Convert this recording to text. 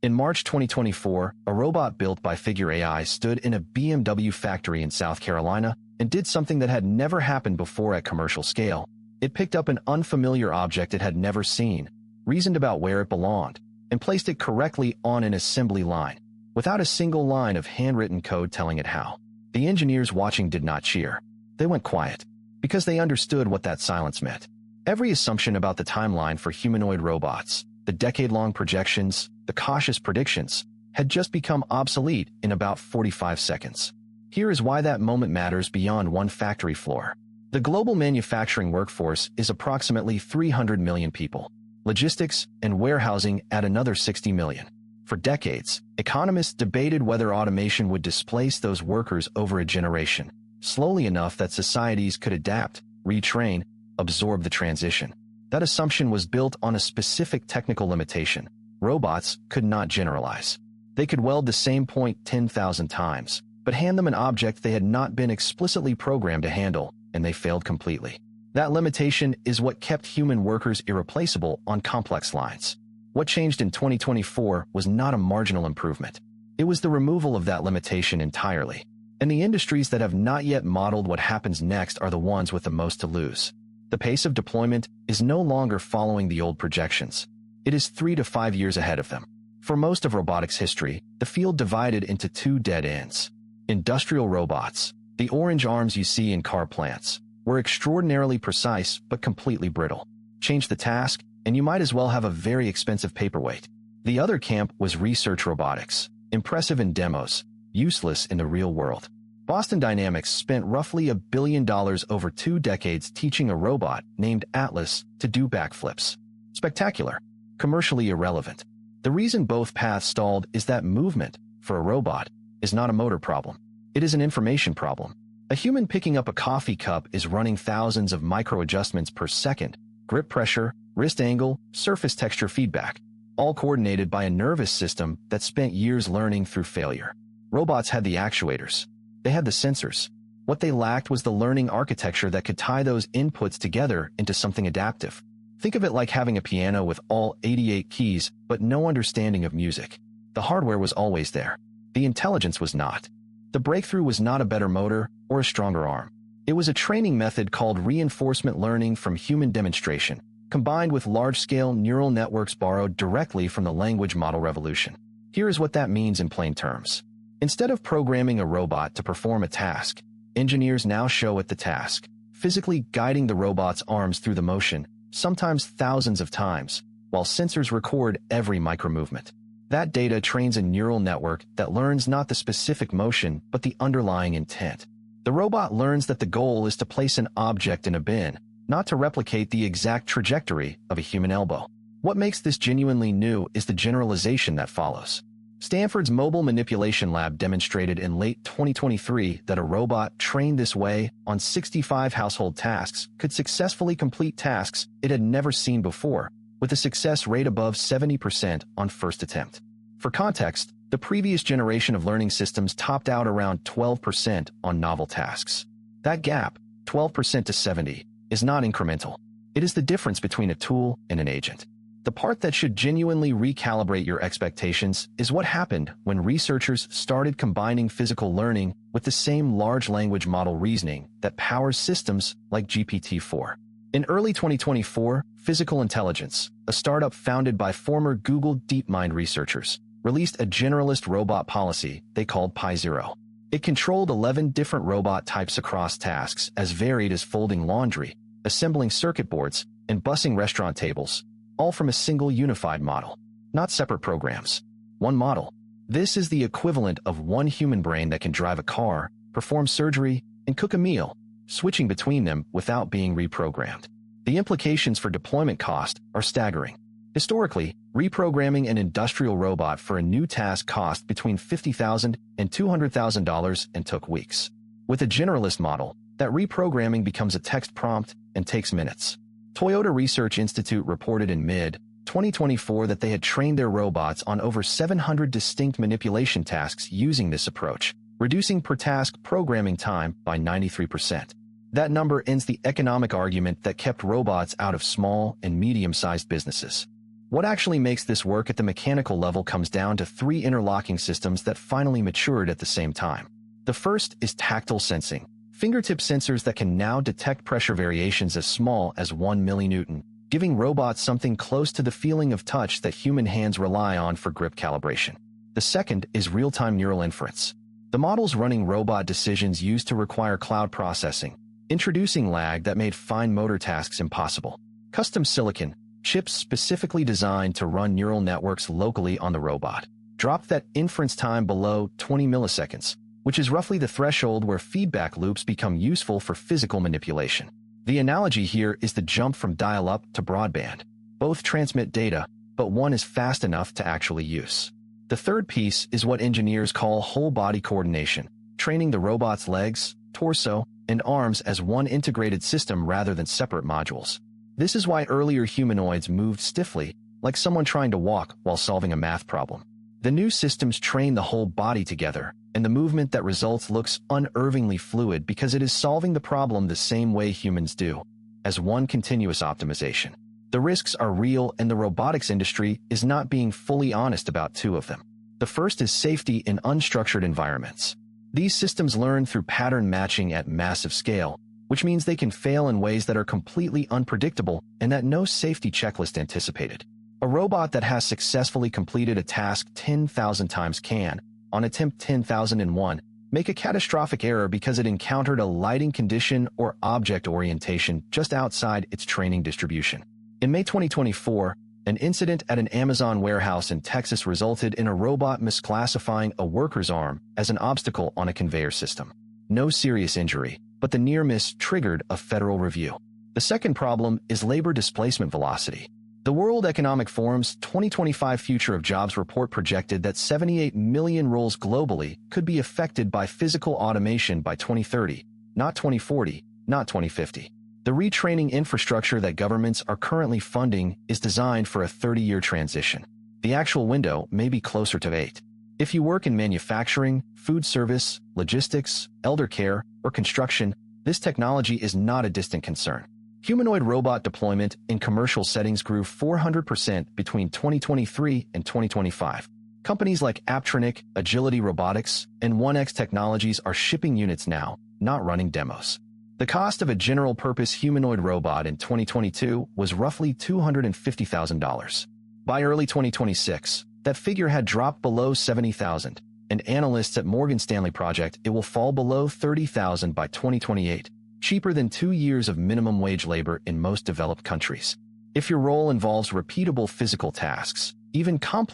In March 2024, a robot built by Figure AI stood in a BMW factory in South Carolina and did something that had never happened before at commercial scale. It picked up an unfamiliar object it had never seen, reasoned about where it belonged, and placed it correctly on an assembly line, without a single line of handwritten code telling it how. The engineers watching did not cheer. They went quiet, because they understood what that silence meant. Every assumption about the timeline for humanoid robots, the decade-long projections, the cautious predictions, had just become obsolete in about 45 seconds. Here is why that moment matters beyond one factory floor. The global manufacturing workforce is approximately 300 million people. Logistics and warehousing add another 60 million. For decades, economists debated whether automation would displace those workers over a generation, slowly enough that societies could adapt, retrain, absorb the transition. That assumption was built on a specific technical limitation. Robots could not generalize. They could weld the same point 10,000 times, but hand them an object they had not been explicitly programmed to handle, and they failed completely. That limitation is what kept human workers irreplaceable on complex lines. What changed in 2024 was not a marginal improvement. It was the removal of that limitation entirely. And the industries that have not yet modeled what happens next are the ones with the most to lose. The pace of deployment is no longer following the old projections. It is 3 to 5 years ahead of them. For most of robotics history, the field divided into two dead ends. Industrial robots, the orange arms you see in car plants, were extraordinarily precise but completely brittle. Change the task, and you might as well have a very expensive paperweight. The other camp was research robotics, impressive in demos, useless in the real world. Boston Dynamics spent roughly $1 billion over 2 decades teaching a robot named Atlas to do backflips. Spectacular, commercially irrelevant. The reason both paths stalled is that movement, for a robot, is not a motor problem. It is an information problem. A human picking up a coffee cup is running thousands of micro-adjustments per second, grip pressure, wrist angle, surface texture feedback, all coordinated by a nervous system that spent years learning through failure. Robots had the actuators. They had the sensors. What they lacked was the learning architecture that could tie those inputs together into something adaptive. Think of it like having a piano with all 88 keys, but no understanding of music. The hardware was always there. The intelligence was not. The breakthrough was not a better motor or a stronger arm. It was a training method called reinforcement learning from human demonstration, combined with large-scale neural networks borrowed directly from the language model revolution. Here is what that means in plain terms. Instead of programming a robot to perform a task, engineers now show it the task, physically guiding the robot's arms through the motion, sometimes thousands of times, while sensors record every micromovement. That data trains a neural network that learns not the specific motion, but the underlying intent. The robot learns that the goal is to place an object in a bin, not to replicate the exact trajectory of a human elbow. What makes this genuinely new is the generalization that follows. Stanford's Mobile Manipulation Lab demonstrated in late 2023 that a robot trained this way on 65 household tasks could successfully complete tasks it had never seen before, with a success rate above 70% on first attempt. For context, the previous generation of learning systems topped out around 12% on novel tasks. That gap, 12% to 70%, is not incremental. It is the difference between a tool and an agent. The part that should genuinely recalibrate your expectations is what happened when researchers started combining physical learning with the same large language model reasoning that powers systems like GPT-4. In early 2024, Physical Intelligence, a startup founded by former Google DeepMind researchers, released a generalist robot policy they called Pi0. It controlled 11 different robot types across tasks as varied as folding laundry, assembling circuit boards, and bussing restaurant tables, all from a single unified model, not separate programs. One model. This is the equivalent of one human brain that can drive a car, perform surgery, and cook a meal, switching between them without being reprogrammed. The implications for deployment cost are staggering. Historically, reprogramming an industrial robot for a new task cost between $50,000 and $200,000 and took weeks. With a generalist model, that reprogramming becomes a text prompt and takes minutes. Toyota Research Institute reported in mid-2024 that they had trained their robots on over 700 distinct manipulation tasks using this approach, reducing per-task programming time by 93%. That number ends the economic argument that kept robots out of small and medium-sized businesses. What actually makes this work at the mechanical level comes down to three interlocking systems that finally matured at the same time. The first is tactile sensing, fingertip sensors that can now detect pressure variations as small as 1 millinewton, giving robots something close to the feeling of touch that human hands rely on for grip calibration. The second is real-time neural inference. The models running robot decisions used to require cloud processing, introducing lag that made fine motor tasks impossible. Custom silicon, chips specifically designed to run neural networks locally on the robot, dropped that inference time below 20 milliseconds, which is roughly the threshold where feedback loops become useful for physical manipulation. The analogy here is the jump from dial-up to broadband. Both transmit data, but one is fast enough to actually use. The third piece is what engineers call whole-body coordination, training the robot's legs, torso, and arms as one integrated system rather than separate modules. This is why earlier humanoids moved stiffly, like someone trying to walk while solving a math problem. The new systems train the whole body together, and the movement that results looks unnervingly fluid because it is solving the problem the same way humans do, as one continuous optimization. The risks are real, and the robotics industry is not being fully honest about two of them. The first is safety in unstructured environments. These systems learn through pattern matching at massive scale, which means they can fail in ways that are completely unpredictable and that no safety checklist anticipated. A robot that has successfully completed a task 10,000 times can, on attempt 10,001, make a catastrophic error because it encountered a lighting condition or object orientation just outside its training distribution. In May 2024, an incident at an Amazon warehouse in Texas resulted in a robot misclassifying a worker's arm as an obstacle on a conveyor system. No serious injury, but the near miss triggered a federal review. The second problem is labor displacement velocity. The World Economic Forum's 2025 Future of Jobs report projected that 78 million roles globally could be affected by physical automation by 2030, not 2040, not 2050. The retraining infrastructure that governments are currently funding is designed for a 30-year transition. The actual window may be closer to 8. If you work in manufacturing, food service, logistics, elder care, or construction, this technology is not a distant concern. Humanoid robot deployment in commercial settings grew 400% between 2023 and 2025. Companies like Aptronic, Agility Robotics, and 1X Technologies are shipping units now, not running demos. The cost of a general-purpose humanoid robot in 2022 was roughly $250,000. By early 2026, that figure had dropped below $70,000, and analysts at Morgan Stanley project it will fall below $30,000 by 2028, cheaper than 2 years of minimum wage labor in most developed countries. If your role involves repeatable physical tasks, even complex